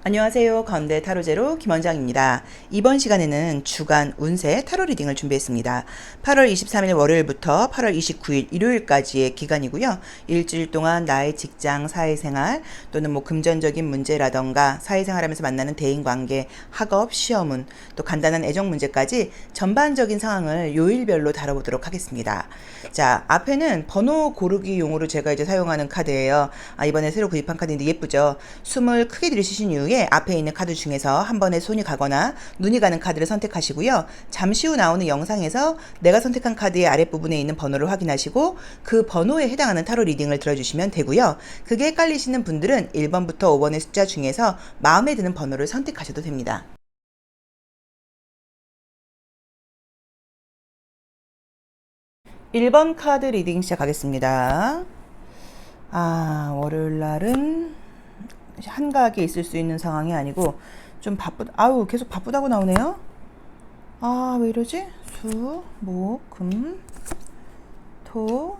안녕하세요. 건대 타로제로 김원장입니다. 이번 시간에는 주간 운세 타로 리딩을 준비했습니다. 8월 23일 월요일부터 8월 29일 일요일까지의 기간이고요. 일주일 동안 나의 직장, 사회생활 또는 뭐 금전적인 문제라던가 사회생활하면서 만나는 대인관계, 학업, 시험운 또 간단한 애정 문제까지 전반적인 상황을 요일별로 다뤄보도록 하겠습니다. 자, 앞에는 번호 고르기 용으로 제가 이제 사용하는 카드예요. 이번에 새로 구입한 카드인데 예쁘죠? 숨을 크게 들이쉬신 이후에 앞에 있는 카드 중에서 한 번에 손이 가거나 눈이 가는 카드를 선택하시고요. 잠시 후 나오는 영상에서 내가 선택한 카드의 아랫부분에 있는 번호를 확인하시고 그 번호에 해당하는 타로 리딩을 들어주시면 되고요. 그게 헷갈리시는 분들은 1번부터 5번의 숫자 중에서 마음에 드는 번호를 선택하셔도 됩니다. 1번 카드 리딩 시작하겠습니다. 월요일 날은 한가하게 있을 수 있는 상황이 아니고 좀 계속 바쁘다고 나오네요. 왜 이러지? 수, 목, 금, 토,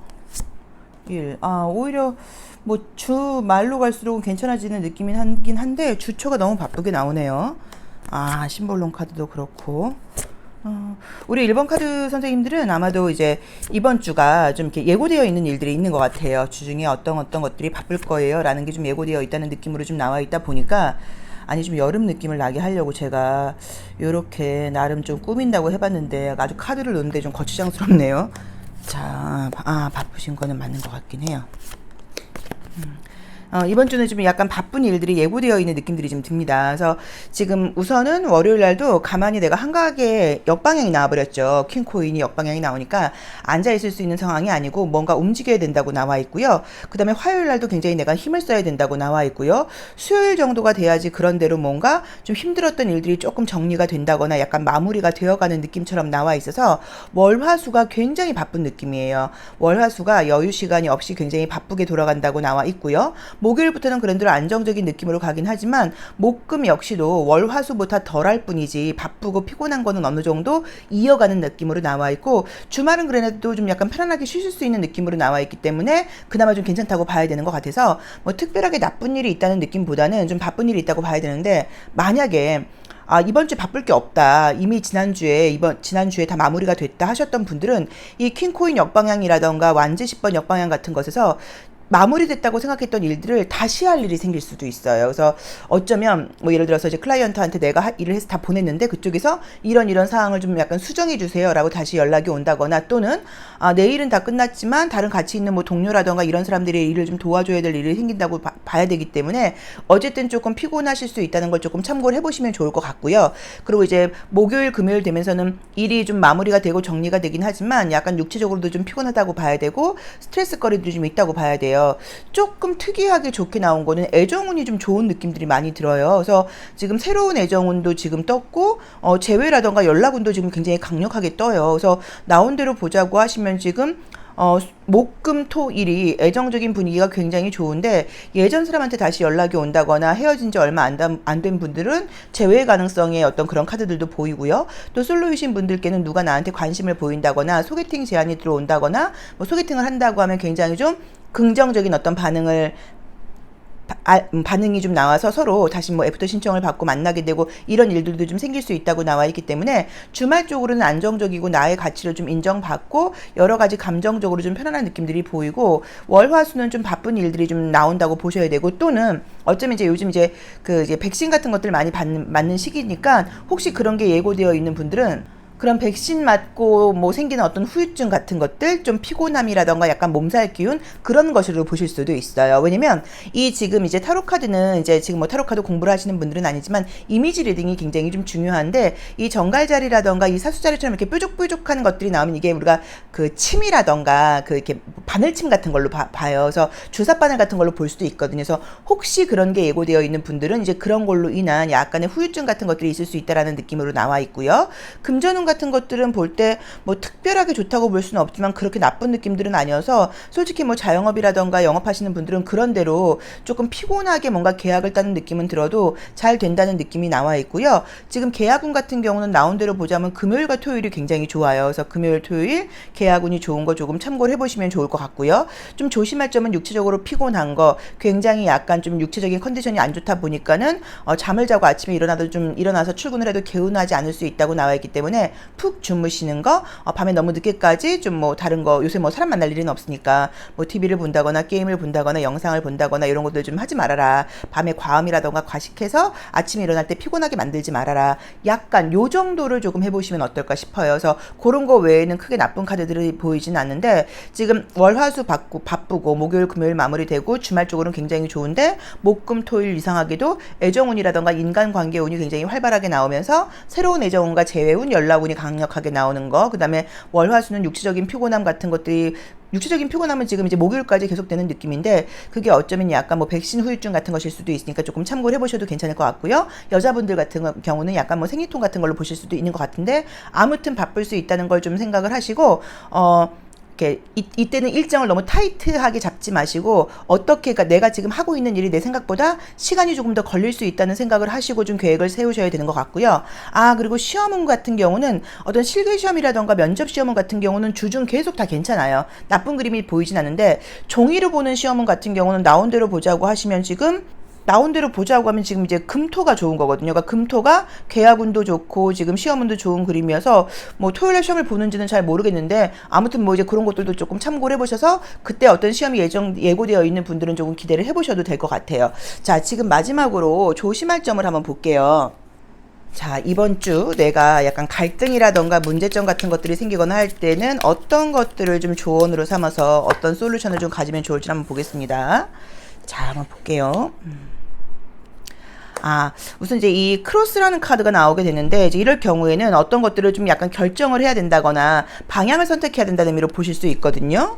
일. 오히려 뭐 주 말로 갈수록 괜찮아지는 느낌이 하긴 한데 주초가 너무 바쁘게 나오네요. 심볼론 카드도 그렇고. 우리 1번 카드 선생님들은 아마도 이제 이번 주가 좀 이렇게 예고되어 있는 일들이 있는 것 같아요. 주중에 어떤 것들이 바쁠 거예요 라는 게 좀 예고되어 있다는 느낌으로 좀 나와 있다 보니까 좀 여름 느낌을 나게 하려고 제가 요렇게 나름 좀 꾸민다고 해봤는데 아주 카드를 놓는데 좀 거추장스럽네요. 자, 바쁘신 거는 맞는 것 같긴 해요. 이번 주는 좀 약간 바쁜 일들이 예고되어 있는 느낌들이 좀 듭니다. 그래서 지금 우선은 월요일 날도 가만히 내가 한가하게 역방향이 나와버렸죠. 킹코인이 역방향이 나오니까 앉아있을 수 있는 상황이 아니고 뭔가 움직여야 된다고 나와 있고요. 그 다음에 화요일 날도 굉장히 내가 힘을 써야 된다고 나와 있고요. 수요일 정도가 돼야지 그런대로 뭔가 좀 힘들었던 일들이 조금 정리가 된다거나 약간 마무리가 되어가는 느낌처럼 나와 있어서 월화수가 굉장히 바쁜 느낌이에요. 월화수가 여유 시간이 없이 굉장히 바쁘게 돌아간다고 나와 있고요. 목요일부터는 그런대로 안정적인 느낌으로 가긴 하지만 목금 역시도 월화수보다 덜할 뿐이지 바쁘고 피곤한 거는 어느 정도 이어가는 느낌으로 나와 있고 주말은 그래도 좀 약간 편안하게 쉬실 수 있는 느낌으로 나와 있기 때문에 그나마 좀 괜찮다고 봐야 되는 것 같아서 뭐 특별하게 나쁜 일이 있다는 느낌보다는 좀 바쁜 일이 있다고 봐야 되는데 만약에 이번 주 바쁠 게 없다. 이미 지난주에 다 마무리가 됐다 하셨던 분들은 이 퀸코인 역방향이라던가 완제 10번 역방향 같은 것에서 마무리됐다고 생각했던 일들을 다시 할 일이 생길 수도 있어요. 그래서 어쩌면 뭐 예를 들어서 이제 클라이언트한테 내가 일을 해서 다 보냈는데 그쪽에서 이런 상황을 좀 약간 수정해 주세요라고 다시 연락이 온다거나 또는 내일은 다 끝났지만 다른 같이 있는 뭐 동료라던가 이런 사람들의 일을 좀 도와줘야 될 일이 생긴다고 봐야 되기 때문에 어쨌든 조금 피곤하실 수 있다는 걸 조금 참고를 해보시면 좋을 것 같고요. 그리고 이제 목요일 금요일 되면서는 일이 좀 마무리가 되고 정리가 되긴 하지만 약간 육체적으로도 좀 피곤하다고 봐야 되고 스트레스거리들이 좀 있다고 봐야 돼요. 조금 특이하게 좋게 나온 거는 애정운이 좀 좋은 느낌들이 많이 들어요. 그래서 지금 새로운 애정운도 지금 떴고 재회라던가 연락운도 지금 굉장히 강력하게 떠요. 그래서 나온 대로 보자고 하시면 지금 목금토일이 애정적인 분위기가 굉장히 좋은데 예전 사람한테 다시 연락이 온다거나 헤어진 지 얼마 안 된 분들은 재회 가능성의 어떤 그런 카드들도 보이고요. 또 솔로이신 분들께는 누가 나한테 관심을 보인다거나 소개팅 제안이 들어온다거나 뭐 소개팅을 한다고 하면 굉장히 좀 긍정적인 어떤 반응이 좀 나와서 서로 다시 뭐 애프터 신청을 받고 만나게 되고 이런 일들도 좀 생길 수 있다고 나와 있기 때문에 주말 쪽으로는 안정적이고 나의 가치를 좀 인정받고 여러 가지 감정적으로 좀 편안한 느낌들이 보이고 월화수는 좀 바쁜 일들이 좀 나온다고 보셔야 되고 또는 어쩌면 이제 요즘 이제 이제 백신 같은 것들 많이 맞는 시기니까 혹시 그런 게 예고되어 있는 분들은 그런 백신 맞고 뭐 생기는 어떤 후유증 같은 것들, 좀 피곤함이라던가 약간 몸살 기운 그런 것으로 보실 수도 있어요. 왜냐면 이 지금 이제 타로 카드는 이제 지금 뭐 타로 카드 공부를 하시는 분들은 아니지만 이미지 리딩이 굉장히 좀 중요한데 이 정갈자리라던가 이 사수자리처럼 이렇게 뾰족뾰족한 것들이 나오면 이게 우리가 그 침이라던가 이렇게 바늘침 같은 걸로 봐요. 그래서 주사바늘 같은 걸로 볼 수도 있거든요. 그래서 혹시 그런 게 예고되어 있는 분들은 이제 그런 걸로 인한 약간의 후유증 같은 것들이 있을 수 있다라는 느낌으로 나와 있고요. 금전운 같은 것들은 볼 때 뭐 특별하게 좋다고 볼 수는 없지만 그렇게 나쁜 느낌들은 아니어서 솔직히 뭐 자영업이라던가 영업하시는 분들은 그런 대로 조금 피곤하게 뭔가 계약을 따는 느낌은 들어도 잘 된다는 느낌이 나와 있고요. 지금 계약운 같은 경우는 나온 대로 보자면 금요일과 토요일이 굉장히 좋아요. 그래서 금요일 토요일 계약운이 좋은 거 조금 참고를 해보시면 좋을 것 같고요. 좀 조심할 점은 육체적으로 피곤한 거, 굉장히 약간 좀 육체적인 컨디션이 안 좋다 보니까는 잠을 자고 아침에 일어나서 출근을 해도 개운하지 않을 수 있다고 나와 있기 때문에 푹 주무시는 거, 밤에 너무 늦게까지 좀 뭐 다른 거, 요새 뭐 사람 만날 일은 없으니까 뭐 TV를 본다거나 게임을 본다거나 영상을 본다거나 이런 것들 좀 하지 말아라. 밤에 과음이라던가 과식해서 아침에 일어날 때 피곤하게 만들지 말아라. 약간 요 정도를 조금 해보시면 어떨까 싶어요. 그래서 그런 거 외에는 크게 나쁜 카드들이 보이진 않는데, 지금 월화수 바쁘고 목요일 금요일 마무리되고 주말 쪽으로는 굉장히 좋은데, 목금 토일 이상하게도 애정운이라던가 인간관계운이 굉장히 활발하게 나오면서 새로운 애정운과 재회운, 연락운이 강력하게 나오는 거, 그 다음에 월화수는 육체적인 피곤함 같은 것들이, 육체적인 피곤함은 지금 이제 목요일까지 계속되는 느낌인데, 그게 어쩌면 약간 뭐 백신 후유증 같은 것일 수도 있으니까 조금 참고를 해보셔도 괜찮을 것 같고요. 여자분들 같은 경우는 약간 뭐 생리통 같은 걸로 보실 수도 있는 것 같은데, 아무튼 바쁠 수 있다는 걸 좀 생각을 하시고, 이렇게 이때는 일정을 너무 타이트하게 잡지 마시고, 어떻게, 그러니까 내가 지금 하고 있는 일이 내 생각보다 시간이 조금 더 걸릴 수 있다는 생각을 하시고 좀 계획을 세우셔야 되는 것 같고요. 그리고 시험은 같은 경우는 어떤 실기 시험이라던가 면접 시험은 같은 경우는 주중 계속 다 괜찮아요. 나쁜 그림이 보이진 않는데, 종이로 보는 시험은 같은 경우는 나온 대로 보자고 하시면 지금 나온 대로 보자고 하면 지금 이제 금토가 좋은 거거든요. 그러니까 금토가 계약운도 좋고 지금 시험운도 좋은 그림이어서 뭐 토요일에 시험을 보는지는 잘 모르겠는데, 아무튼 뭐 이제 그런 것들도 조금 참고를 해보셔서 그때 어떤 시험이 예고되어 있는 분들은 조금 기대를 해보셔도 될 것 같아요. 자, 지금 마지막으로 조심할 점을 한번 볼게요. 자, 이번 주 내가 약간 갈등이라던가 문제점 같은 것들이 생기거나 할 때는 어떤 것들을 좀 조언으로 삼아서 어떤 솔루션을 좀 가지면 좋을지 한번 보겠습니다. 자, 한번 볼게요. 우선 이제 이 크로스라는 카드가 나오게 되는데, 이제 이럴 경우에는 어떤 것들을 좀 약간 결정을 해야 된다거나 방향을 선택해야 된다는 의미로 보실 수 있거든요.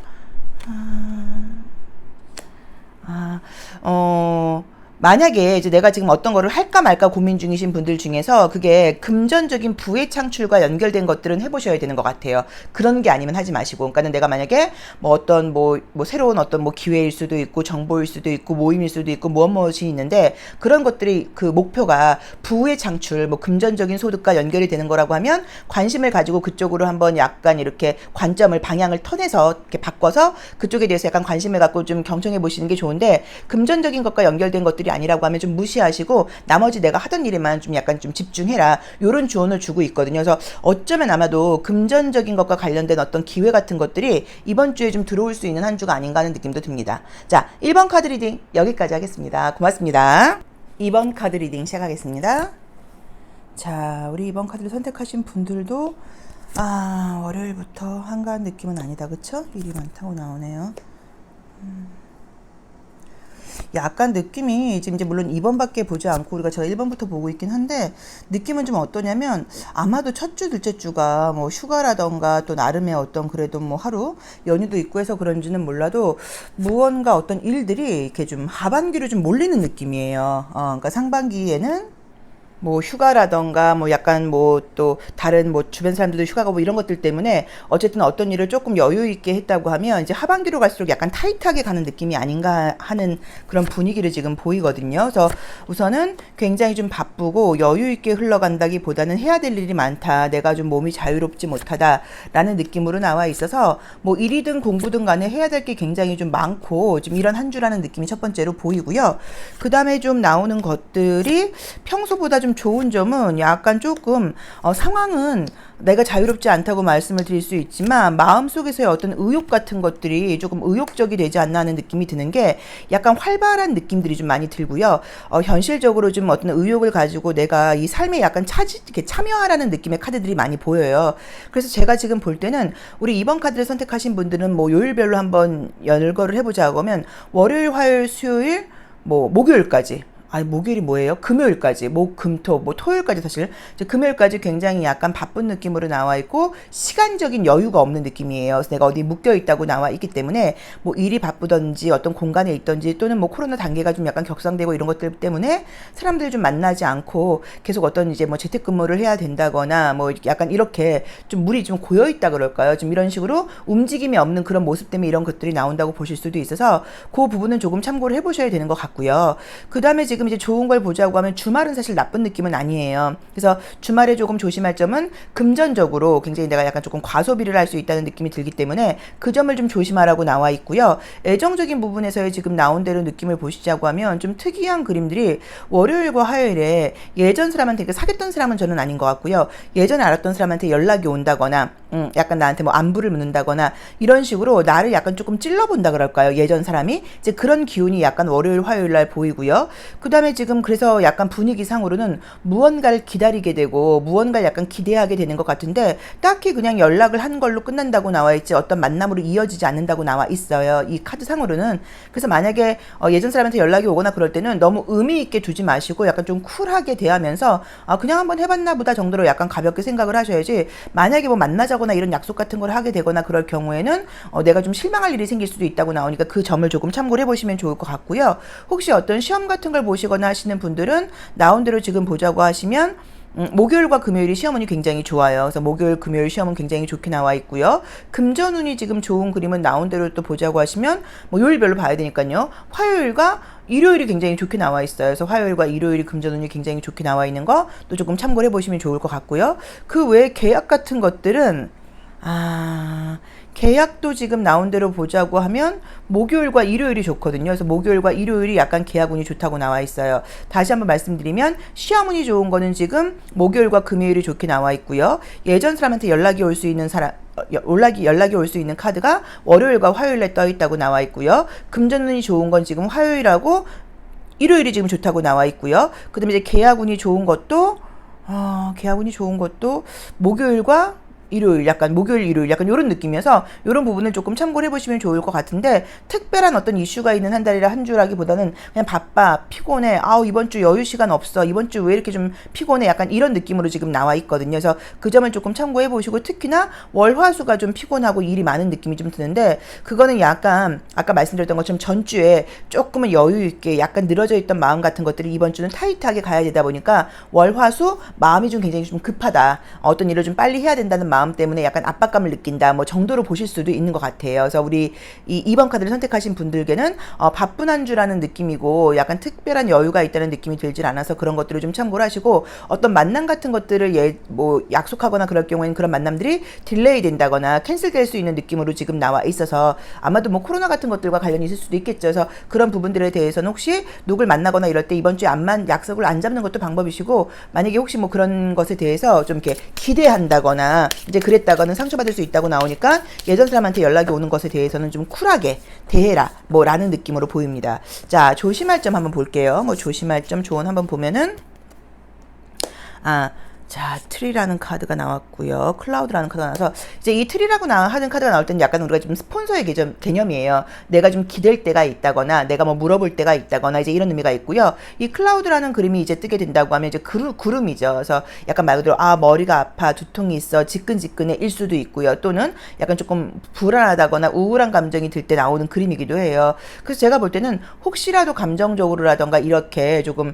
만약에 이제 내가 지금 어떤 거를 할까 말까 고민 중이신 분들 중에서 그게 금전적인 부의 창출과 연결된 것들은 해보셔야 되는 것 같아요. 그런 게 아니면 하지 마시고, 그러니까는 내가 만약에 뭐 어떤 뭐 새로운 어떤 뭐 기회일 수도 있고 정보일 수도 있고 모임일 수도 있고 무엇이 있는데, 그런 것들이 그 목표가 부의 창출, 뭐 금전적인 소득과 연결이 되는 거라고 하면 관심을 가지고 그쪽으로 한번 약간 이렇게 관점을, 방향을 턴해서 이렇게 바꿔서 그쪽에 대해서 약간 관심을 갖고 좀 경청해 보시는 게 좋은데, 금전적인 것과 연결된 것들이 아니라고 하면 좀 무시하시고 나머지 내가 하던 일에만 좀 약간 좀 집중해라, 요런 조언을 주고 있거든요. 그래서 어쩌면 아마도 금전적인 것과 관련된 어떤 기회 같은 것들이 이번 주에 좀 들어올 수 있는 한 주가 아닌가 하는 느낌도 듭니다. 자, 1번 카드 리딩 여기까지 하겠습니다. 고맙습니다. 2번 카드 리딩 시작하겠습니다. 자, 우리 2번 카드를 선택하신 분들도 월요일부터 한가한 느낌은 아니다, 그쵸? 일이 많다고 나오네요. 약간 느낌이 지금 이제 물론 2번밖에 보지 않고 우리가 제가 1번부터 보고 있긴 한데, 느낌은 좀 어떠냐면 아마도 첫 주, 둘째 주가 뭐 휴가라던가 또 나름의 어떤 그래도 뭐 하루 연휴도 있고 해서 그런지는 몰라도 무언가 어떤 일들이 이렇게 좀 하반기로 좀 몰리는 느낌이에요. 그러니까 상반기에는 뭐 휴가라던가 뭐 약간 뭐 또 다른 뭐 주변 사람들도 휴가가 뭐 이런 것들 때문에 어쨌든 어떤 일을 조금 여유 있게 했다고 하면 이제 하반기로 갈수록 약간 타이트하게 가는 느낌이 아닌가 하는 그런 분위기를 지금 보이거든요. 그래서 우선은 굉장히 좀 바쁘고 여유 있게 흘러간다기보다는 해야 될 일이 많다, 내가 좀 몸이 자유롭지 못하다라는 느낌으로 나와 있어서 뭐 일이든 공부든 간에 해야 될 게 굉장히 좀 많고 좀 이런 한 주라는 느낌이 첫 번째로 보이고요. 그 다음에 좀 나오는 것들이 평소보다 좀 좋은 점은 약간 조금 상황은 내가 자유롭지 않다고 말씀을 드릴 수 있지만 마음속에서의 어떤 의욕 같은 것들이 조금 의욕적이 되지 않나 하는 느낌이 드는 게, 약간 활발한 느낌들이 좀 많이 들고요. 현실적으로 좀 어떤 의욕을 가지고 내가 이 삶에 약간 이렇게 참여하라는 느낌의 카드들이 많이 보여요. 그래서 제가 지금 볼 때는 우리 2번 카드를 선택하신 분들은 뭐 요일별로 한번 열거를 해보자고 하면 월요일, 화요일, 수요일, 뭐 목요일까지, 목요일이 뭐예요? 금요일까지, 금토, 토요일까지, 사실 이제 금요일까지 굉장히 약간 바쁜 느낌으로 나와 있고 시간적인 여유가 없는 느낌이에요. 그래서 내가 어디 묶여 있다고 나와 있기 때문에 뭐 일이 바쁘던지 어떤 공간에 있던지 또는 뭐 코로나 단계가 좀 약간 격상되고 이런 것들 때문에 사람들이 좀 만나지 않고 계속 어떤 이제 뭐 재택근무를 해야 된다거나 뭐 약간 이렇게 좀 물이 좀 고여 있다 그럴까요? 좀 이런 식으로 움직임이 없는 그런 모습 때문에 이런 것들이 나온다고 보실 수도 있어서 그 부분은 조금 참고를 해보셔야 되는 것 같고요. 그 다음에 지금 지금 이제 좋은 걸 보자고 하면 주말은 사실 나쁜 느낌은 아니에요. 그래서 주말에 조금 조심할 점은 금전적으로 굉장히 내가 약간 조금 과소비를 할 수 있다는 느낌이 들기 때문에 그 점을 좀 조심하라고 나와 있고요. 애정적인 부분에서의 지금 나온 대로 느낌을 보시자고 하면 좀 특이한 그림들이 월요일과 화요일에 예전 사람한테 사귀었던 사람은 저는 아닌 것 같고요. 예전에 알았던 사람한테 연락이 온다거나 약간 나한테 뭐 안부를 묻는다거나 이런 식으로 나를 약간 조금 찔러본다 그럴까요? 예전 사람이 이제 그런 기운이 약간 월요일 화요일 날 보이고요. 그 다음에 지금 그래서 약간 분위기상으로는 무언가를 기다리게 되고 무언가를 약간 기대하게 되는 것 같은데 딱히 그냥 연락을 한 걸로 끝난다고 나와 있지 어떤 만남으로 이어지지 않는다고 나와 있어요. 이 카드상으로는. 그래서 만약에 예전 사람한테 연락이 오거나 그럴 때는 너무 의미 있게 두지 마시고 약간 좀 쿨하게 대하면서 그냥 한번 해봤나 보다 정도로 약간 가볍게 생각을 하셔야지, 만약에 뭐 만나자거나 이런 약속 같은 걸 하게 되거나 그럴 경우에는 내가 좀 실망할 일이 생길 수도 있다고 나오니까 그 점을 조금 참고를 해보시면 좋을 것 같고요. 혹시 어떤 시험 같은 걸 보시거나 하시는 분들은 나온 대로 지금 보자고 하시면 목요일과 금요일이 시험운이 굉장히 좋아요. 그래서 목요일, 금요일 시험은 굉장히 좋게 나와 있고요. 금전운이 지금 좋은 그림은 나온 대로 또 보자고 하시면 뭐 요일별로 봐야 되니까요. 화요일과 일요일이 굉장히 좋게 나와 있어요. 그래서 화요일과 일요일이 금전운이 굉장히 좋게 나와 있는 거 또 조금 참고를 해보시면 좋을 것 같고요. 그 외에 계약 같은 것들은 계약도 지금 나온 대로 보자고 하면 목요일과 일요일이 좋거든요. 그래서 목요일과 일요일이 약간 계약운이 좋다고 나와 있어요. 다시 한번 말씀드리면 시험운이 좋은 거는 지금 목요일과 금요일이 좋게 나와 있고요. 예전 사람한테 연락이 올 수 있는 사람 연락이 올 수 있는 카드가 월요일과 화요일에 떠 있다고 나와 있고요. 금전운이 좋은 건 지금 화요일하고 일요일이 지금 좋다고 나와 있고요. 그다음에 이제 계약운이 좋은 것도 목요일과 일요일, 약간 목요일, 일요일, 약간 이런 느낌이어서 이런 부분을 조금 참고를 해보시면 좋을 것 같은데, 특별한 어떤 이슈가 있는 한 달이라 한 주라기보다는 그냥 바빠, 피곤해, 이번 주 여유 시간 없어, 이번 주 왜 이렇게 좀 피곤해, 약간 이런 느낌으로 지금 나와 있거든요. 그래서 그 점을 조금 참고해 보시고, 특히나 월화수가 좀 피곤하고 일이 많은 느낌이 좀 드는데, 그거는 약간 아까 말씀드렸던 것처럼 전주에 조금은 여유 있게 약간 늘어져 있던 마음 같은 것들이 이번 주는 타이트하게 가야 되다 보니까 월화수 마음이 좀 굉장히 좀 급하다, 어떤 일을 좀 빨리 해야 된다는 마음 때문에 약간 압박감을 느낀다, 뭐 정도로 보실 수도 있는 것 같아요. 그래서 우리 이 2번 카드를 선택하신 분들께는 바쁜 한 주라는 느낌이고 약간 특별한 여유가 있다는 느낌이 들질 않아서 그런 것들을 좀 참고를 하시고, 어떤 만남 같은 것들을 뭐 약속하거나 그럴 경우에는 그런 만남들이 딜레이 된다거나 캔슬될 수 있는 느낌으로 지금 나와 있어서 아마도 뭐 코로나 같은 것들과 관련이 있을 수도 있겠죠. 그래서 그런 부분들에 대해서는 혹시 누굴 만나거나 이럴 때 이번 주에 약속을 안 잡는 것도 방법이시고, 만약에 혹시 뭐 그런 것에 대해서 좀 이렇게 기대한다거나 이제 그랬다가는 상처받을 수 있다고 나오니까 예전 사람한테 연락이 오는 것에 대해서는 좀 쿨하게 대해라, 뭐 라는 느낌으로 보입니다. 자, 조심할 점 한번 볼게요. 뭐 조심할 점 조언 한번 보면은 자, 트리라는 카드가 나왔고요. 클라우드라는 카드가 나와서 이제 이 트리라고 하는 카드가 나올 때는 약간 우리가 좀 스폰서의 개념이에요. 내가 좀 기댈 때가 있다거나 내가 뭐 물어볼 때가 있다거나 이제 이런 의미가 있고요. 이 클라우드라는 그림이 이제 뜨게 된다고 하면 이제 구름이죠. 그래서 약간 말 그대로 머리가 아파, 두통이 있어, 지끈지끈해 일 수도 있고요. 또는 약간 조금 불안하다거나 우울한 감정이 들 때 나오는 그림이기도 해요. 그래서 제가 볼 때는 혹시라도 감정적으로라던가 이렇게 조금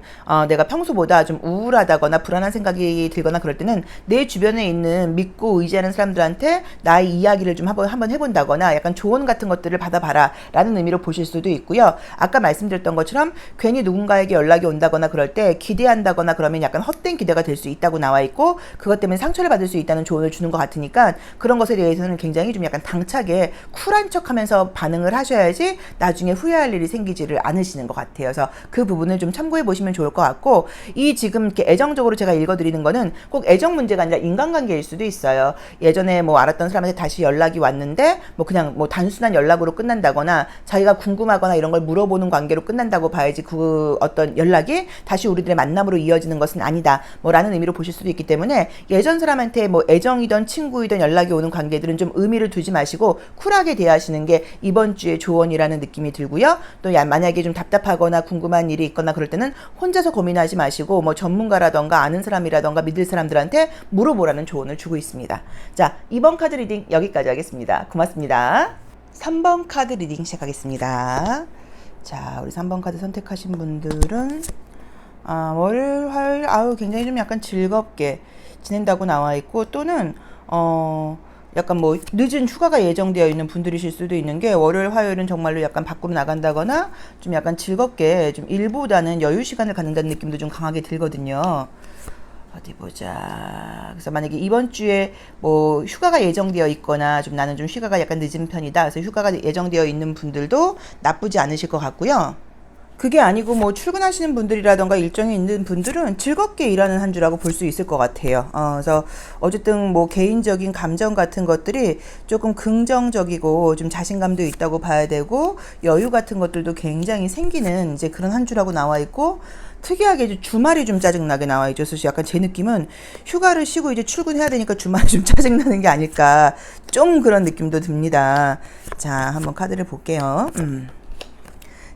내가 평소보다 좀 우울하다거나 불안한 생각이 들거나 그럴 때는 내 주변에 있는 믿고 의지하는 사람들한테 나의 이야기를 좀 한번 해본다거나 약간 조언 같은 것들을 받아봐라 라는 의미로 보실 수도 있고요. 아까 말씀드렸던 것처럼 괜히 누군가에게 연락이 온다거나 그럴 때 기대한다거나 그러면 약간 헛된 기대가 될 수 있다고 나와 있고, 그것 때문에 상처를 받을 수 있다는 조언을 주는 것 같으니까 그런 것에 대해서는 굉장히 좀 약간 당차게 쿨한 척하면서 반응을 하셔야지 나중에 후회할 일이 생기지를 않으시는 것 같아요. 그래서 그 부분을 좀 참고해 보시면 좋을 것 같고, 이 지금 이렇게 애정적으로 제가 읽어드리는 거는 꼭 애정 문제가 아니라 인간관계일 수도 있어요. 예전에 뭐 알았던 사람한테 다시 연락이 왔는데 뭐 그냥 뭐 단순한 연락으로 끝난다거나 자기가 궁금하거나 이런 걸 물어보는 관계로 끝난다고 봐야지 그 어떤 연락이 다시 우리들의 만남으로 이어지는 것은 아니다, 뭐 라는 의미로 보실 수도 있기 때문에 예전 사람한테 뭐 애정이든 친구이든 연락이 오는 관계들은 좀 의미를 두지 마시고 쿨하게 대하시는 게 이번 주의 조언이라는 느낌이 들고요. 또 만약에 좀 답답하거나 궁금한 일이 있거나 그럴 때는 혼자서 고민하지 마시고 뭐 전문가라던가 아는 사람이라던가 믿을 사람들한테 물어보라는 조언을 주고 있습니다. 자, 2번 카드 리딩 여기까지 하겠습니다. 고맙습니다. 3번 카드 리딩 시작하겠습니다. 자, 우리 3번 카드 선택하신 분들은 월요일, 화요일 굉장히 좀 약간 즐겁게 지낸다고 나와 있고, 또는 약간 뭐 늦은 휴가가 예정되어 있는 분들이실 수도 있는 게 월요일, 화요일은 정말로 약간 밖으로 나간다거나 좀 약간 즐겁게 좀 일보다는 여유 시간을 갖는다는 느낌도 좀 강하게 들거든요. 어디 보자. 그래서 만약에 이번 주에 뭐 휴가가 예정되어 있거나 좀 나는 좀 휴가가 약간 늦은 편이다. 그래서 휴가가 예정되어 있는 분들도 나쁘지 않으실 것 같고요. 그게 아니고 뭐 출근하시는 분들이라던가 일정이 있는 분들은 즐겁게 일하는 한 주라고 볼 수 있을 것 같아요. 그래서 어쨌든 뭐 개인적인 감정 같은 것들이 조금 긍정적이고 좀 자신감도 있다고 봐야 되고 여유 같은 것들도 굉장히 생기는 이제 그런 한 주라고 나와 있고 특이하게 주말이 좀 짜증나게 나와 있죠. 그래서 약간 제 느낌은 휴가를 쉬고 이제 출근해야 되니까 주말이 좀 짜증나는 게 아닐까 좀 그런 느낌도 듭니다. 자, 한번 카드를 볼게요.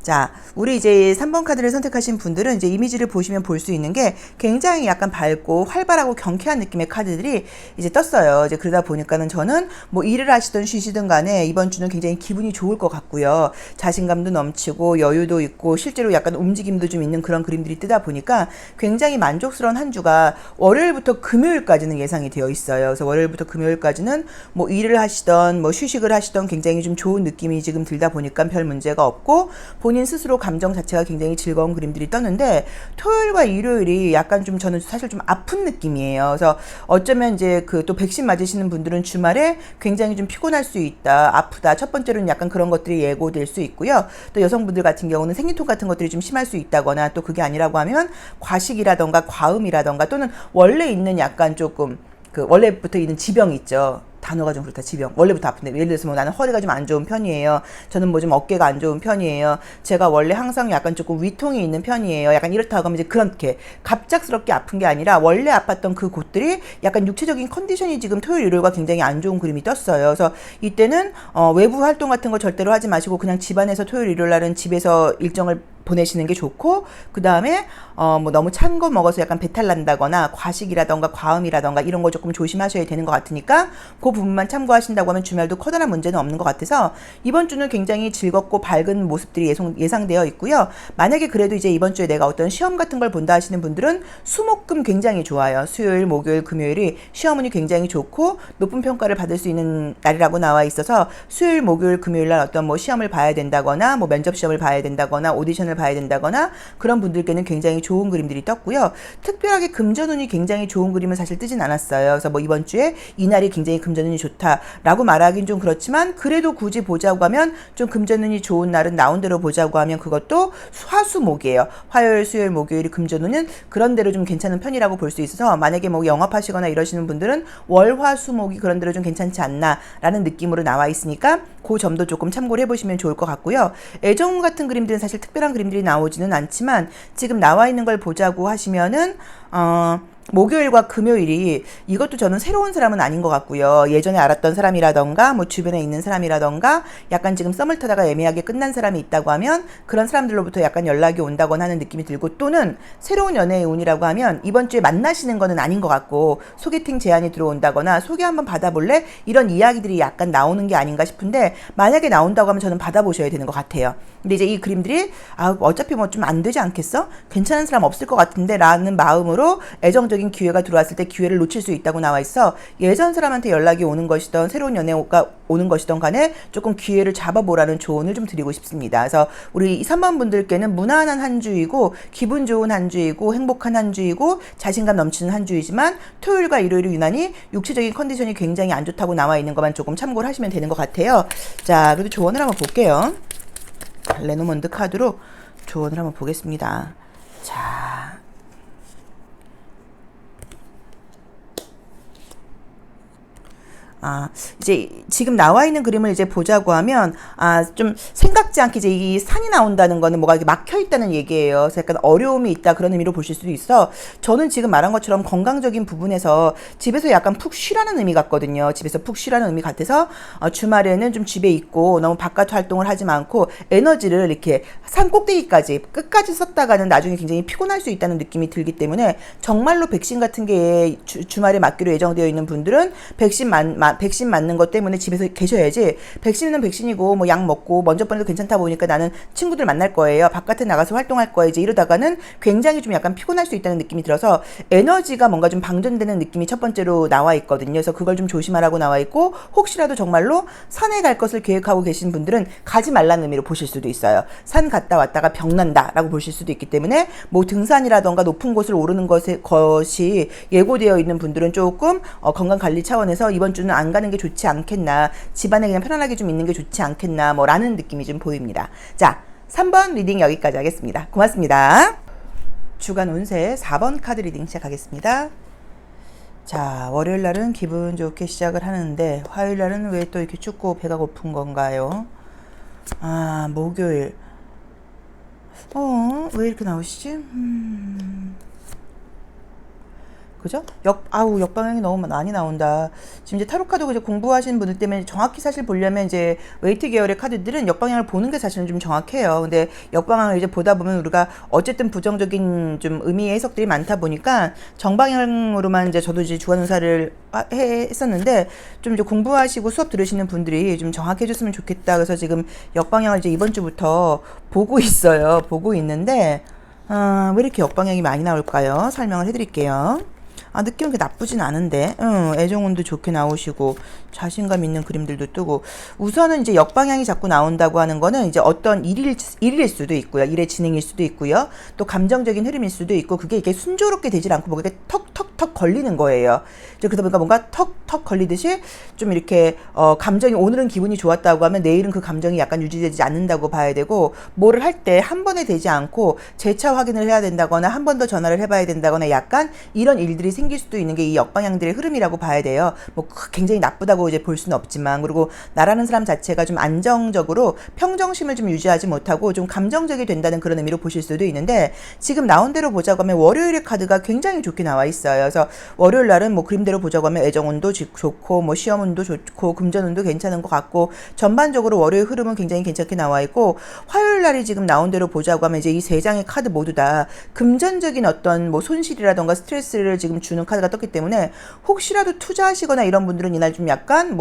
자, 우리 이제 3번 카드를 선택하신 분들은 이제 이미지를 보시면 볼 수 있는 게 굉장히 약간 밝고 활발하고 경쾌한 느낌의 카드들이 이제 떴어요. 이제 그러다 보니까는 저는 뭐 일을 하시든 쉬시든 간에 이번 주는 굉장히 기분이 좋을 것 같고요. 자신감도 넘치고 여유도 있고 실제로 약간 움직임도 좀 있는 그런 그림들이 뜨다 보니까 굉장히 만족스러운 한 주가 월요일부터 금요일까지는 예상이 되어 있어요. 그래서 월요일부터 금요일까지는 뭐 일을 하시던 뭐 휴식을 하시던 굉장히 좀 좋은 느낌이 지금 들다 보니까 별 문제가 없고 본인 스스로 감정 자체가 굉장히 즐거운 그림들이 떴는데 토요일과 일요일이 약간 좀 저는 사실 좀 아픈 느낌이에요. 그래서 어쩌면 이제 그 또 백신 맞으시는 분들은 주말에 굉장히 좀 피곤할 수 있다, 아프다. 첫 번째로는 약간 그런 것들이 예고될 수 있고요. 또 여성분들 같은 경우는 생리통 같은 것들이 좀 심할 수 있다거나 또 그게 아니라고 하면 과식이라던가 과음이라던가 또는 원래 있는 약간 조금 그 원래부터 있는 지병이 있죠. 단어가 좀 그렇다. 지병. 원래부터 아픈데 예를 들어서 뭐 나는 허리가 좀 안 좋은 편이에요. 저는 뭐 좀 어깨가 안 좋은 편이에요. 제가 원래 항상 약간 조금 위통이 있는 편이에요. 약간 이렇다고 하면 이제 그렇게 갑작스럽게 아픈 게 아니라 원래 아팠던 그 곳들이 약간 육체적인 컨디션이 지금 토요일 일요일과 굉장히 안 좋은 그림이 떴어요. 그래서 이때는 외부 활동 같은 거 절대로 하지 마시고 그냥 집안에서 토요일 일요일 날은 집에서 일정을 보내시는 게 좋고 그 다음에 뭐 너무 찬 거 먹어서 약간 배탈 난다거나 과식이라던가 과음이라던가 이런 거 조금 조심하셔야 되는 것 같으니까 그 부분만 참고하신다고 하면 주말도 커다란 문제는 없는 것 같아서 이번 주는 굉장히 즐겁고 밝은 모습들이 예상되어 있고요. 만약에 그래도 이제 이번 주에 내가 어떤 시험 같은 걸 본다 하시는 분들은 수목금 굉장히 좋아요. 수요일, 목요일, 금요일이 시험운이 굉장히 좋고 높은 평가를 받을 수 있는 날이라고 나와 있어서 수요일, 목요일, 금요일 날 어떤 뭐 시험을 봐야 된다거나 뭐 면접 시험을 봐야 된다거나 오디션을 봐야 된다거나 그런 분들께는 굉장히 좋은 그림들이 떴고요. 특별하게 금전운이 굉장히 좋은 그림은 사실 뜨진 않았어요. 그래서 뭐 이번 주에 이날이 굉장히 금전운이 좋다라고 말하긴 좀 그렇지만 그래도 굳이 보자고 하면 좀 금전운이 좋은 날은 나온 대로 보자고 하면 그것도 화수목이에요. 화요일, 수요일, 목요일이 금전운은 그런 대로 좀 괜찮은 편이라고 볼 수 있어서 만약에 뭐 영업하시거나 이러시는 분들은 월, 화, 수목이 그런 대로 좀 괜찮지 않나라는 느낌으로 나와 있으니까 그 점도 조금 참고를 해보시면 좋을 것 같고요. 애정 같은 그림들은 사실 특별한 그림들이 나오지는 않지만 지금 나와 있는 걸 보자고 하시면은 목요일과 금요일이 이것도 저는 새로운 사람은 아닌 것 같고요. 예전에 알았던 사람이라던가 뭐 주변에 있는 사람이라던가 약간 지금 썸을 타다가 애매하게 끝난 사람이 있다고 하면 그런 사람들로부터 약간 연락이 온다거나 하는 느낌이 들고 또는 새로운 연애의 운이라고 하면 이번 주에 만나시는 거는 아닌 것 같고 소개팅 제안이 들어온다거나 소개 한번 받아볼래? 이런 이야기들이 약간 나오는 게 아닌가 싶은데 만약에 나온다고 하면 저는 받아보셔야 되는 것 같아요. 근데 이제 이 그림들이 어차피 뭐 좀 안 되지 않겠어? 괜찮은 사람 없을 것 같은데 라는 마음으로 애정적인 기회가 들어왔을 때 기회를 놓칠 수 있다고 나와 있어 예전 사람한테 연락이 오는 것이던 새로운 연애가 오는 것이던 간에 조금 기회를 잡아보라는 조언을 좀 드리고 싶습니다. 그래서 우리 3번 분들께는 무난한 한 주이고 기분 좋은 한 주이고 행복한 한 주이고 자신감 넘치는 한 주이지만 토요일과 일요일이 유난히 육체적인 컨디션이 굉장히 안 좋다고 나와 있는 것만 조금 참고를 하시면 되는 것 같아요. 자, 그래도 조언을 한번 볼게요. 레노먼드 카드로 조언을 한번 보겠습니다. 자, 이제 지금 나와 있는 그림을 이제 보자고 하면, 좀 생각지 않게 이제 이 산이 나온다는 거는 뭐가 이렇게 막혀 있다는 얘기예요. 그래서 약간 어려움이 있다 그런 의미로 보실 수도 있어. 저는 지금 말한 것처럼 건강적인 부분에서 집에서 약간 푹 쉬라는 의미 같거든요. 집에서 푹 쉬라는 의미 같아서 주말에는 좀 집에 있고 너무 바깥 활동을 하지 않고 에너지를 이렇게 산 꼭대기까지 끝까지 썼다가는 나중에 굉장히 피곤할 수 있다는 느낌이 들기 때문에 정말로 백신 같은 게 주말에 맞기로 예정되어 있는 분들은 백신 백신 맞는 것 때문에 집에서 계셔야지, 백신은 백신이고 뭐 약 먹고 먼저 번에도 괜찮다 보니까 나는 친구들 만날 거예요, 바깥에 나가서 활동할 거예요, 이제 이러다가는 굉장히 좀 약간 피곤할 수 있다는 느낌이 들어서 에너지가 뭔가 좀 방전되는 느낌이 첫 번째로 나와 있거든요. 그래서 그걸 좀 조심하라고 나와 있고, 혹시라도 정말로 산에 갈 것을 계획하고 계신 분들은 가지 말라는 의미로 보실 수도 있어요. 산 갔다 왔다가 병난다라고 보실 수도 있기 때문에 뭐 등산이라던가 높은 곳을 오르는 것이 예고되어 있는 분들은 조금 건강 관리 차원에서 이번 주는 안 가는 게 좋지 않겠나, 집안에 그냥 편안하게 좀 있는 게 좋지 않겠나 뭐 라는 느낌이 좀 보입니다. 자, 3번 리딩 여기까지 하겠습니다. 고맙습니다. 주간 운세 4번 카드 리딩 시작하겠습니다. 자, 월요일 날은 기분 좋게 시작을 하는데 화요일 날은 왜 또 이렇게 춥고 배가 고픈 건가요? 아, 목요일. 왜 이렇게 나오시지? 그죠? 역방향이 너무 많이 나온다. 지금 이제 타로카드 이제 공부하시는 분들 때문에 정확히 사실 보려면 이제 웨이트 계열의 카드들은 역방향을 보는 게 사실은 좀 정확해요. 근데 역방향을 이제 보다 보면 우리가 어쨌든 부정적인 좀 의미의 해석들이 많다 보니까 정방향으로만 이제 저도 이제 주간운사를 했었는데, 좀 이제 공부하시고 수업 들으시는 분들이 좀 정확해졌으면 좋겠다. 그래서 지금 역방향을 이제 이번 주부터 보고 있어요. 보고 있는데, 왜 이렇게 역방향이 많이 나올까요? 설명을 해드릴게요. 느낌은 그렇게 나쁘진 않은데, 애정운도 좋게 나오시고, 자신감 있는 그림들도 뜨고, 우선은 이제 역방향이 자꾸 나온다고 하는 거는 이제 어떤 일일 수도 있고요. 일의 진행일 수도 있고요. 또 감정적인 흐름일 수도 있고, 그게 이렇게 순조롭게 되질 않고, 뭔가 턱턱턱 걸리는 거예요. 이제 그러다 보니까 뭔가 턱턱 걸리듯이 좀 이렇게, 감정이, 오늘은 기분이 좋았다고 하면 내일은 그 감정이 약간 유지되지 않는다고 봐야 되고, 뭐를 할 때 한 번에 되지 않고, 재차 확인을 해야 된다거나, 한 번 더 전화를 해봐야 된다거나, 약간 이런 일들이 생길 수도 있는 게 이 역방향들의 흐름이라고 봐야 돼요. 뭐 굉장히 나쁘다고 이제 볼 수는 없지만, 그리고 나라는 사람 자체가 좀 안정적으로 평정심을 좀 유지하지 못하고 좀 감정적이 된다는 그런 의미로 보실 수도 있는데, 지금 나온 대로 보자고 하면 월요일의 카드가 굉장히 좋게 나와 있어요. 그래서 월요일 날은 뭐 그림대로 보자고 하면 애정운도 좋고, 뭐 시험운도 좋고, 금전운도 괜찮은 것 같고, 전반적으로 월요일 흐름은 굉장히 괜찮게 나와 있고, 화요일 날이 지금 나온 대로 보자고 하면 이제 이 세 장의 카드 모두 다 금전적인 어떤 뭐 손실이라던가 스트레스를 지금 주는 카드가 떴기 때문에, 혹시라도 투자하시거나 이런 분들은 이날 좀 약간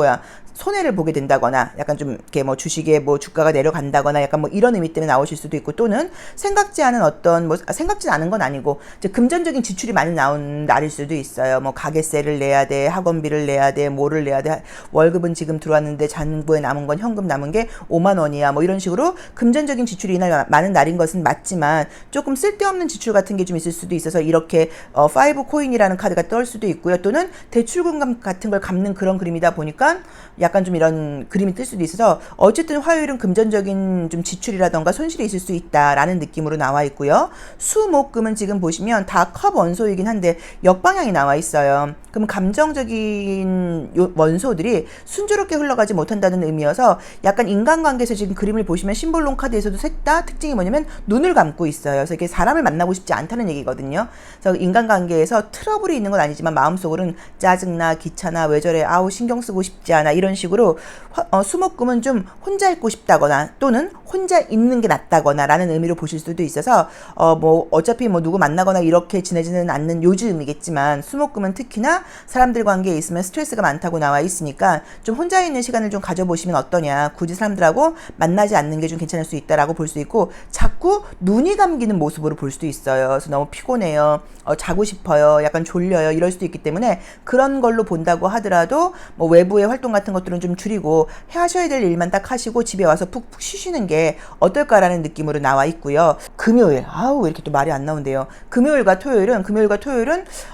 손해를 보게 된다거나, 약간 좀 이렇게 뭐 주식에 뭐 주가가 내려간다거나 약간 뭐 이런 의미 때문에 나오실 수도 있고, 또는 생각지 않은 어떤 생각지 않은 건 아니고 이제 금전적인 지출이 많이 나온 날일 수도 있어요. 뭐 가게세를 내야 돼, 학원비를 내야 돼, 뭐를 내야 돼, 월급은 지금 들어왔는데 잔고에 남은 건, 현금 남은 게 5만 원이야, 뭐 이런 식으로 금전적인 지출이 이날 많은 날인 것은 맞지만, 조금 쓸데없는 지출 같은 게 좀 있을 수도 있어서 이렇게 파이브 코인이라는 카드가 뜰 수도 있고요. 또는 대출금 같은 걸 갚는 그런 그림이다 보니까 약간 좀 이런 그림이 뜰 수도 있어서, 어쨌든 화요일은 금전적인 좀 지출이라던가 손실이 있을 수 있다라는 느낌으로 나와 있고요. 수목금은 지금 보시면 다 컵 원소이긴 한데 역방향이 나와 있어요. 그럼 감정적인 원소들이 순조롭게 흘러가지 못한다는 의미여서, 약간 인간관계에서 지금 그림을 보시면 심볼론 카드에서도 셋 다 특징이 뭐냐면 눈을 감고 있어요. 그래서 이렇게 사람을 만나고 싶지 않다는 얘기거든요. 그래서 인간관계에서 트러블이 있는 건 아니지만 마음속으로는 짜증나, 귀찮아, 왜 저래, 아우 신경 쓰고 싶지 않아, 이런 식으로 수목금은 좀 혼자 있고 싶다거나, 또는 혼자 있는 게 낫다거나 라는 의미로 보실 수도 있어서, 뭐 어차피 뭐 누구 만나거나 이렇게 지내지는 않는 요즘이겠지만, 수목금은 특히나 사람들 관계에 있으면 스트레스가 많다고 나와 있으니까 좀 혼자 있는 시간을 좀 가져보시면 어떠냐, 굳이 사람들하고 만나지 않는 게 좀 괜찮을 수 있다라고 볼 수 있고, 자꾸 눈이 감기는 모습으로 볼 수도 있어요. 그래서 너무 피곤해요, 자고 싶어요, 약간 졸려요, 이럴 수도 있기 때문에, 그런 걸로 본다고 하더라도 뭐 외부의 활동 같은 것들은 좀 줄이고 하셔야 될 일만 딱 하시고 집에 와서 푹푹 쉬시는 게 어떨까라는 느낌으로 나와 있고요. 금요일, 왜 이렇게 또 말이 안 나온대요. 금요일과 토요일은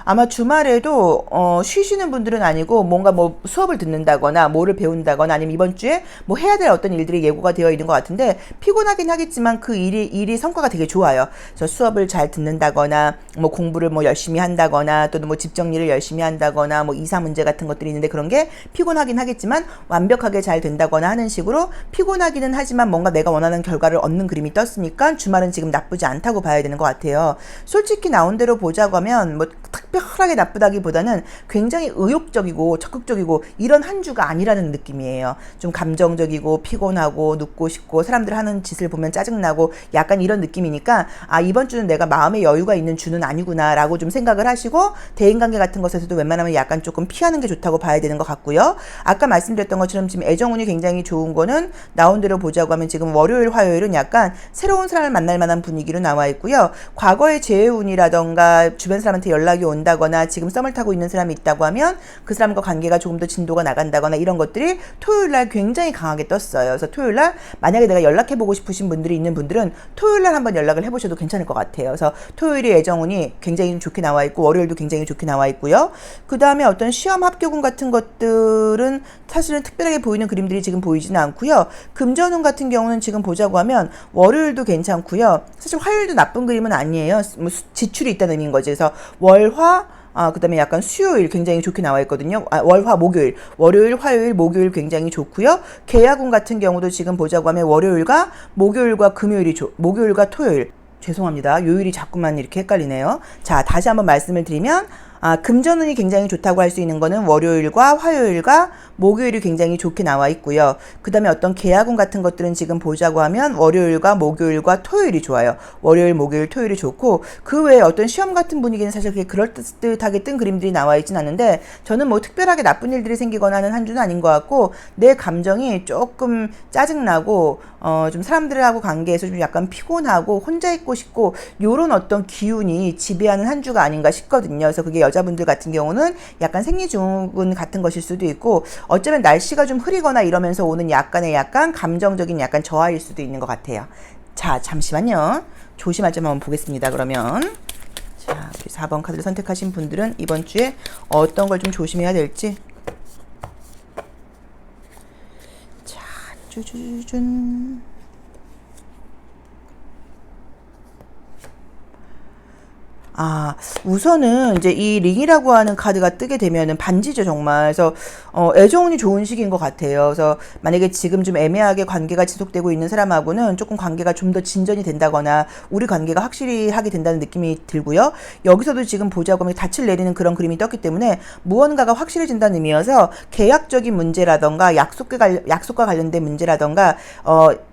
아마 주말에도 쉬시는 분들은 아니고, 뭔가 뭐 수업을 듣는다거나 뭐를 배운다거나, 아니면 이번 주에 뭐 해야 될 어떤 일들이 예고가 되어 있는 것 같은데, 피곤하긴 하겠지만 그 일이 성과가 되게 좋아요. 그래서 수업을 잘 듣는다거나, 뭐 공부를 뭐 열심히 한다거나, 또는 뭐 집 정리를 열심히 한다거나, 뭐 이사 문제 같은 것들이 있는데, 그런 게 피곤하긴 하겠지만 완벽하게 잘 된다거나 하는 식으로, 피곤하기는 하지만 뭔가 내가 원하는 결과를 얻는 그림이 떴으니까 주말은 지금 나쁘지 않다고 봐야 되는 것 같아요. 솔직히 나온 대로 보자고 하면 뭐 특별하게 나쁘다기보다는 굉장히 의욕적이고 적극적이고 이런 한 주가 아니라는 느낌이에요. 좀 감정적이고 피곤하고 눕고 싶고 사람들 하는 짓을 보면 짜증나고 약간 이런 느낌이니까 아, 이번 주는 내가 마음의 여유가 있는 주는 아니구나 라고 좀 생각을 하시고 대인관계 같은 것에서도 웬만하면 약간 조금 피하는 게 좋다고 봐야 되는 것 같고요. 아까 말씀드렸던 것처럼 지금 애정운이 굉장히 좋은 거는 나온 대로 보자고 하면 지금 월요일 화요일은 약간 새로운 사람을 만날 만한 분위기로 나와 있고요. 과거의 재운이라던가 주변 사람한테 연락이 온다거나 지금 썸을 타고 있는 사람이 있다고 하면 그 사람과 관계가 조금 더 진도가 나간다거나 이런 것들이 토요일날 굉장히 강하게 떴어요. 그래서 토요일날 만약에 내가 연락해보고 싶으신 분들이 있는 분들은 토요일날 한번 연락을 해보셔도 괜찮을 것 같아요. 그래서 토요일이 애정운이 굉장히 좋게 나와 있고 월요일도 굉장히 좋게 나와 있고요. 그 다음에 어떤 시험 합격운 같은 것들은 사실은 특별하게 보이는 그림들이 지금 보이지는 않고요. 금전운 같은 경우는 지금 보자고 하면 월요일도 괜찮고요. 사실 화요일도 나쁜 그림은 아니에요. 뭐 지출이 있다는 의미인 거지. 그래서 월화 그 다음에 약간 수요일 굉장히 좋게 나와 있거든요. 월화, 목요일. 월요일, 화요일, 목요일 굉장히 좋고요. 계약운 같은 경우도 지금 보자고 하면 월요일과 목요일과 금요일이 목요일과 토요일. 죄송합니다. 요일이 자꾸만 이렇게 헷갈리네요. 자, 다시 한번 말씀을 드리면 금전운이 굉장히 좋다고 할 수 있는 거는 월요일과 화요일과 목요일이 굉장히 좋게 나와 있고요. 그 다음에 어떤 계약운 같은 것들은 지금 보자고 하면 월요일과 목요일과 토요일이 좋아요. 월요일, 목요일, 토요일이 좋고 그 외에 어떤 시험 같은 분위기는 사실 그렇게 그럴듯하게 뜬 그림들이 나와 있진 않은데 저는 뭐 특별하게 나쁜 일들이 생기거나 하는 한 주는 아닌 것 같고 내 감정이 조금 짜증나고 좀 사람들하고 관계에서 좀 약간 피곤하고 혼자 있고 싶고 요런 어떤 기운이 지배하는 한 주가 아닌가 싶거든요. 그래서 그게 여자분들 같은 경우는 약간 생리증후군 같은 것일 수도 있고 어쩌면 날씨가 좀 흐리거나 이러면서 오는 약간 감정적인 약간 저하일 수도 있는 것 같아요. 자, 잠시만요. 조심할 점 한번 보겠습니다. 그러면 자, 우리 4번 카드를 선택하신 분들은 이번 주에 어떤 걸 좀 조심해야 될지. 자, 쭈쭈쭈. 우선은 이제 이 링이라고 하는 카드가 뜨게 되면은 반지죠, 정말. 그래서 애정운이 좋은 시기인 것 같아요. 그래서 만약에 지금 좀 애매하게 관계가 지속되고 있는 사람하고는 조금 관계가 좀 더 진전이 된다거나 우리 관계가 확실히 하게 된다는 느낌이 들고요. 여기서도 지금 보자고 하면 닻을 내리는 그런 그림이 떴기 때문에 무언가가 확실해진다는 의미여서 계약적인 문제라던가 약속과 관련된 문제라던가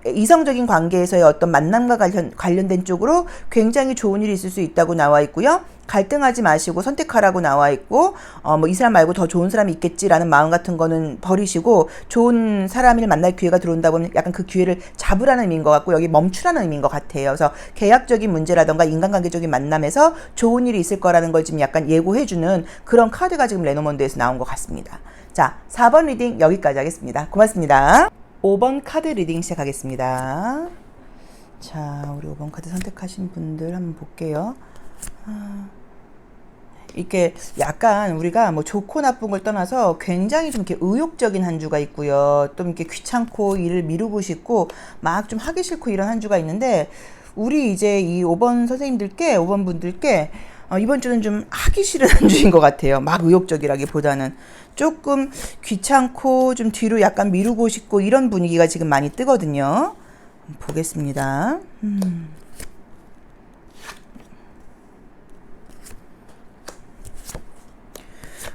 이성적인 관계에서의 어떤 만남과 관련된 쪽으로 굉장히 좋은 일이 있을 수 있다고 나와 있고 갈등하지 마시고 선택하라고 나와 있고 뭐 이 사람 말고 더 좋은 사람이 있겠지라는 마음 같은 거는 버리시고 좋은 사람을 만날 기회가 들어온다고 하면 약간 그 기회를 잡으라는 의미인 것 같고 여기 멈추라는 의미인 것 같아요. 그래서 계약적인 문제라던가 인간관계적인 만남에서 좋은 일이 있을 거라는 걸 지금 약간 예고해주는 그런 카드가 지금 레노먼드에서 나온 것 같습니다. 자, 4번 리딩 여기까지 하겠습니다. 고맙습니다. 5번 카드 리딩 시작하겠습니다. 자, 우리 5번 카드 선택하신 분들 한번 볼게요. 이렇게 약간 우리가 뭐 좋고 나쁜 걸 떠나서 굉장히 좀 이렇게 의욕적인 한 주가 있고요. 또 이렇게 귀찮고 일을 미루고 싶고 막 좀 하기 싫고 이런 한 주가 있는데 우리 이제 이 5번 선생님들께 5번 분들께 이번 주는 좀 하기 싫은 한 주인 것 같아요. 막 의욕적이라기보다는 조금 귀찮고 좀 뒤로 약간 미루고 싶고 이런 분위기가 지금 많이 뜨거든요. 보겠습니다.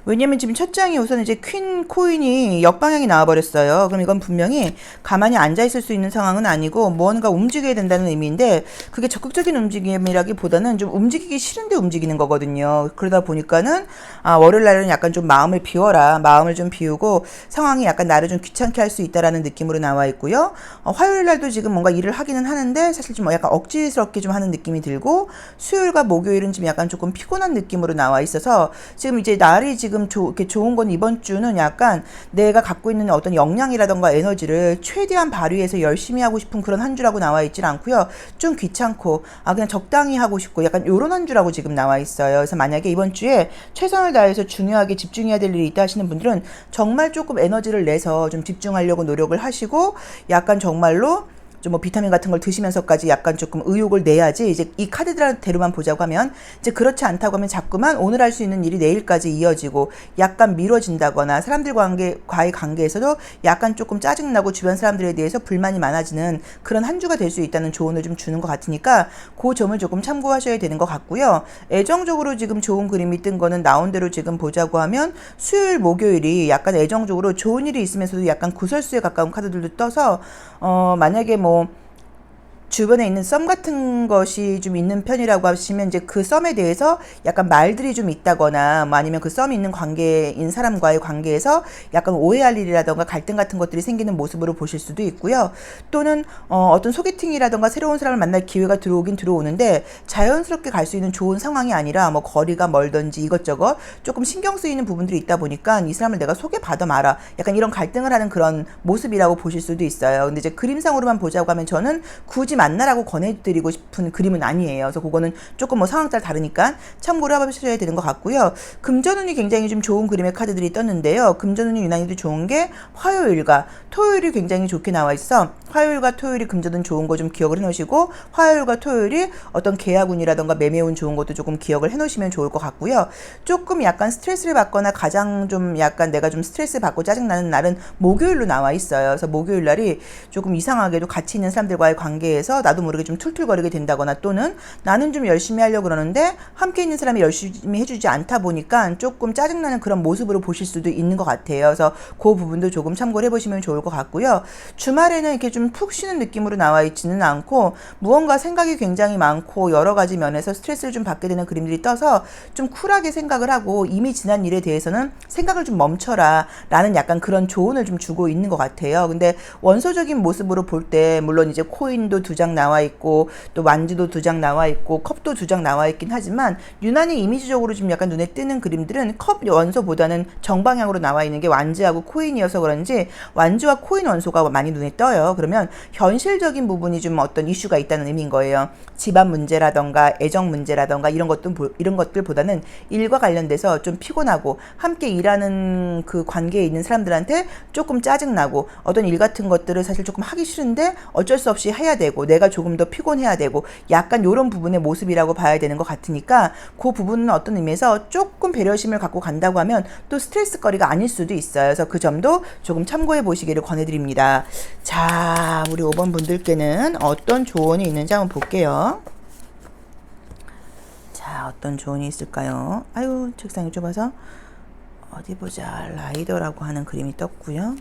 왜냐면 지금 첫 장이 우선 이제 퀸 코인이 역방향이 나와버렸어요. 그럼 이건 분명히 가만히 앉아있을 수 있는 상황은 아니고 무언가 움직여야 된다는 의미인데 그게 적극적인 움직임이라기보다는 좀 움직이기 싫은데 움직이는 거거든요. 그러다 보니까는 월요일 날은 약간 좀 마음을 비워라. 마음을 좀 비우고 상황이 약간 나를 좀 귀찮게 할 수 있다라는 느낌으로 나와 있고요. 화요일 날도 지금 뭔가 일을 하기는 하는데 사실 좀 약간 억지스럽게 좀 하는 느낌이 들고 수요일과 목요일은 지금 약간 조금 피곤한 느낌으로 나와 있어서 지금 이제 날이 지금 이렇게 좋은 건 이번 주는 약간 내가 갖고 있는 어떤 역량이라던가 에너지를 최대한 발휘해서 열심히 하고 싶은 그런 한 주라고 나와 있질 않고요. 좀 귀찮고 그냥 적당히 하고 싶고 약간 요런 한 주라고 지금 나와 있어요. 그래서 만약에 이번 주에 최선을 다해서 중요하게 집중해야 될 일이 있다 하시는 분들은 정말 조금 에너지를 내서 좀 집중하려고 노력을 하시고 약간 정말로 좀 뭐 비타민 같은 걸 드시면서까지 약간 조금 의욕을 내야지 이제 이 카드대로만 보자고 하면 이제 그렇지 않다고 하면 자꾸만 오늘 할 수 있는 일이 내일까지 이어지고 약간 미뤄진다거나 사람들과의 관계에서도 약간 조금 짜증나고 주변 사람들에 대해서 불만이 많아지는 그런 한 주가 될 수 있다는 조언을 좀 주는 것 같으니까 그 점을 조금 참고하셔야 되는 것 같고요. 애정적으로 지금 좋은 그림이 뜬 거는 나온 대로 지금 보자고 하면 수요일 목요일이 약간 애정적으로 좋은 일이 있으면서도 약간 구설수에 가까운 카드들도 떠서 만약에 뭐 주변에 있는 썸 같은 것이 좀 있는 편이라고 하시면 이제 그 썸에 대해서 약간 말들이 좀 있다거나 뭐 아니면 그 썸이 있는 관계인 사람과의 관계에서 약간 오해할 일이라던가 갈등 같은 것들이 생기는 모습으로 보실 수도 있고요. 또는 어떤 소개팅이라던가 새로운 사람을 만날 기회가 들어오긴 들어오는데 자연스럽게 갈 수 있는 좋은 상황이 아니라 뭐 거리가 멀던지 이것저것 조금 신경 쓰이는 부분들이 있다 보니까 이 사람을 내가 소개받아 마라 약간 이런 갈등을 하는 그런 모습이라고 보실 수도 있어요. 근데 이제 그림상으로만 보자고 하면 저는 굳이 만나라고 권해드리고 싶은 그림은 아니에요. 그래서 그거는 조금 뭐 상황 따라 다르니까 참고를 해보셔야 되는 것 같고요. 금전운이 굉장히 좀 좋은 그림의 카드들이 떴는데요. 금전운이 유난히도 좋은 게 화요일과 토요일이 굉장히 좋게 나와 있어. 화요일과 토요일이 금전운 좋은 거 좀 기억을 해놓으시고 화요일과 토요일이 어떤 계약운이라던가 매매운 좋은 것도 조금 기억을 해놓으시면 좋을 것 같고요. 조금 약간 스트레스를 받거나 가장 좀 약간 내가 좀 스트레스 받고 짜증나는 날은 목요일로 나와 있어요. 그래서 목요일 날이 조금 이상하게도 같이 있는 사람들과의 관계에서 나도 모르게 좀 툴툴거리게 된다거나 또는 나는 좀 열심히 하려고 그러는데 함께 있는 사람이 열심히 해주지 않다 보니까 조금 짜증나는 그런 모습으로 보실 수도 있는 것 같아요. 그래서 그 부분도 조금 참고를 해보시면 좋을 것 같고요. 주말에는 이렇게 좀 푹 쉬는 느낌으로 나와 있지는 않고 무언가 생각이 굉장히 많고 여러 가지 면에서 스트레스를 좀 받게 되는 그림들이 떠서 좀 쿨하게 생각을 하고 이미 지난 일에 대해서는 생각을 좀 멈춰라 라는 약간 그런 조언을 좀 주고 있는 것 같아요. 근데 원소적인 모습으로 볼 때 물론 이제 코인도 2장 나와 있고 또 완주도 2장 나와 있고 컵도 2장 나와 있긴 하지만 유난히 이미지적으로 좀 약간 눈에 띄는 그림들은 컵 원소보다는 정방향으로 나와 있는 게 완주하고 코인이어서 그런지 완주와 코인 원소가 많이 눈에 떠요. 그러면 현실적인 부분이 좀 어떤 이슈가 있다는 의미인 거예요. 집안 문제라던가 애정 문제라던가 이런 것들보다는 일과 관련돼서 좀 피곤하고 함께 일하는 그 관계에 있는 사람들한테 조금 짜증나고 어떤 일 같은 것들을 사실 조금 하기 싫은데 어쩔 수 없이 해야 되고 내가 조금 더 피곤해야 되고 약간 이런 부분의 모습이라고 봐야 되는 것 같으니까 그 부분은 어떤 의미에서 조금 배려심을 갖고 간다고 하면 또 스트레스거리가 아닐 수도 있어요. 그래서 그 점도 조금 참고해 보시기를 권해드립니다. 자, 우리 5번 분들께는 어떤 조언이 있는지 한번 볼게요. 자, 어떤 조언이 있을까요? 아유, 책상이 좁아서 어디 보자. 라이더라고 하는 그림이 떴고요.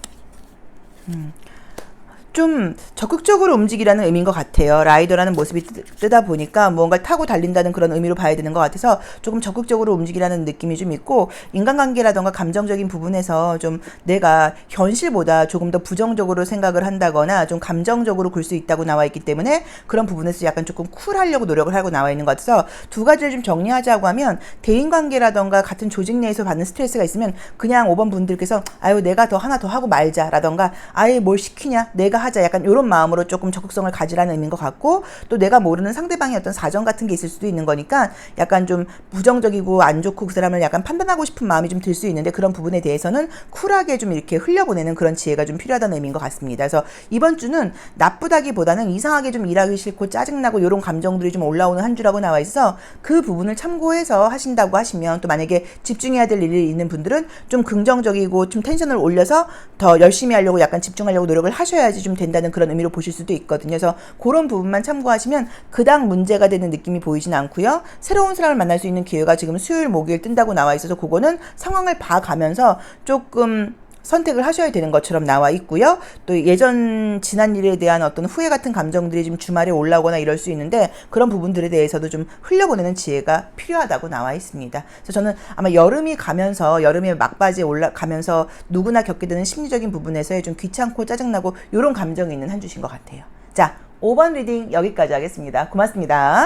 좀 적극적으로 움직이라는 의미인 것 같아요. 라이더라는 모습이 뜨다 보니까 무언가 타고 달린다는 그런 의미로 봐야 되는 것 같아서 조금 적극적으로 움직이라는 느낌이 좀 있고 인간관계라던가 감정적인 부분에서 좀 내가 현실보다 조금 더 부정적으로 생각을 한다거나 좀 감정적으로 굴 수 있다고 나와 있기 때문에 그런 부분에서 약간 조금 쿨하려고 노력을 하고 나와 있는 것 같아서 두 가지를 좀 정리하자고 하면 대인관계라던가 같은 조직 내에서 받는 스트레스가 있으면 그냥 5번 분들께서 아유 내가 더 하나 더 하고 말자라던가 아예 뭘 시키냐 내가 하자 약간 이런 마음으로 조금 적극성을 가지라는 의미인 것 같고 또 내가 모르는 상대방의 어떤 사정 같은 게 있을 수도 있는 거니까 약간 좀 부정적이고 안 좋고 그 사람을 약간 판단하고 싶은 마음이 좀 들 수 있는데 그런 부분에 대해서는 쿨하게 좀 이렇게 흘려보내는 그런 지혜가 좀 필요하다는 의미인 것 같습니다. 그래서 이번 주는 나쁘다기보다는 이상하게 좀 일하기 싫고 짜증나고 이런 감정들이 좀 올라오는 한 주라고 나와 있어서 그 부분을 참고해서 하신다고 하시면 또 만약에 집중해야 될 일이 있는 분들은 좀 긍정적이고 좀 텐션을 올려서 더 열심히 하려고 약간 집중하려고 노력을 하셔야지 좀 된다는 그런 의미로 보실 수도 있거든요. 그래서 그런 부분만 참고하시면 그닥 문제가 되는 느낌이 보이진 않고요. 새로운 사람을 만날 수 있는 기회가 지금 수요일 목요일 뜬다고 나와 있어서 그거는 상황을 봐가면서 조금 선택을 하셔야 되는 것처럼 나와 있고요. 또 예전 지난 일에 대한 어떤 후회 같은 감정들이 지금 주말에 올라오거나 이럴 수 있는데 그런 부분들에 대해서도 좀 흘려보내는 지혜가 필요하다고 나와 있습니다. 그래서 저는 아마 여름이 가면서 여름의 막바지에 올라가면서 누구나 겪게 되는 심리적인 부분에서의 좀 귀찮고 짜증나고 이런 감정이 있는 한 주신 것 같아요. 자, 5번 리딩 여기까지 하겠습니다. 고맙습니다.